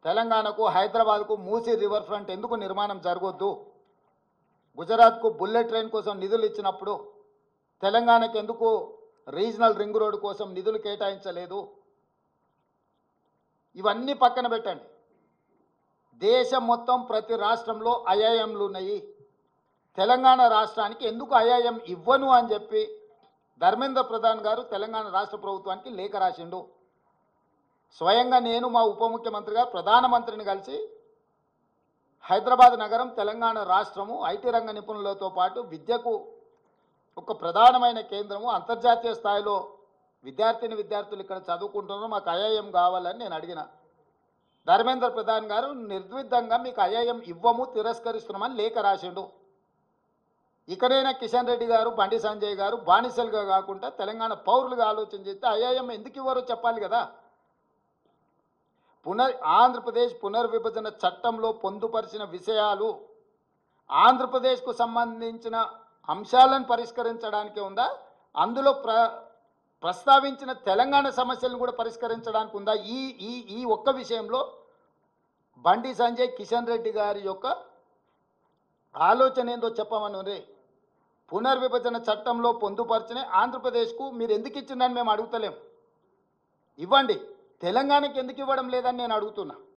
తెలంగాణకు హైదరాబాద్కు Musi river front ఎందుకు నిర్మాణం జరగొద్దు, గుజరాత్కు బుల్లెట్ ట్రైన్ కోసం నిధులు ఇచ్చినప్పుడు తెలంగాణకు ఎందుకు రీజనల్ రింగ్ రోడ్డు కోసం నిధులు కేటాయించలేదు? ఇవన్నీ పక్కన పెట్టండి. దేశం మొత్తం ప్రతి రాష్ట్రంలో ఐఐఎంలు ఉన్నాయి. తెలంగాణ రాష్ట్రానికి ఎందుకు ఐఐఎం ఇవ్వను అని చెప్పి ధర్మేంద్ర ప్రధాన్ గారు తెలంగాణ రాష్ట్ర ప్రభుత్వానికి లేఖ రాసిండు. స్వయంగా నేను మా ఉప ముఖ్యమంత్రి గారు ప్రధానమంత్రిని కలిసి హైదరాబాద్ నగరం తెలంగాణ రాష్ట్రము ఐటీ రంగ నిపుణులతో పాటు విద్యకు ఒక ప్రధానమైన కేంద్రము, అంతర్జాతీయ స్థాయిలో విద్యార్థులు ఇక్కడ చదువుకుంటున్నారు, మాకు ఐఐఎం కావాలని నేను అడిగిన. ధర్మేంద్ర ప్రధాన్ గారు నిర్ద్విధంగా మీకు ఐఐఎం ఇవ్వము, తిరస్కరిస్తున్నామని లేఖ రాసిండు. ఇకనైనా కిషన్ రెడ్డి గారు, బండి సంజయ్ గారు బానిసలుగా కాకుండా తెలంగాణ పౌరులుగా ఆలోచన చేస్తే ఐఐఎం ఎందుకు ఇవ్వరో చెప్పాలి కదా. ఆంధ్రప్రదేశ్ పునర్విభజన చట్టంలో పొందుపరిచిన విషయాలు ఆంధ్రప్రదేశ్కు సంబంధించిన అంశాలను పరిష్కరించడానికి ఉందా, అందులో ప్రస్తావించిన తెలంగాణ సమస్యలను కూడా పరిష్కరించడానికి ఉందా? ఈ ఈ ఈ ఒక్క విషయంలో బండి సంజయ్, కిషన్ రెడ్డి గారి యొక్క ఆలోచన ఏందో చెప్పమను రే. పునర్విభజన చట్టంలో పొందుపరిచిన ఆంధ్రప్రదేశ్కు మీరు ఎందుకు ఇచ్చిందని మేము అడుగుతలేం, ఇవ్వండి. తెలంగాణకి ఎందుకు ఇవ్వడం లేదని నేను అడుగుతున్నా.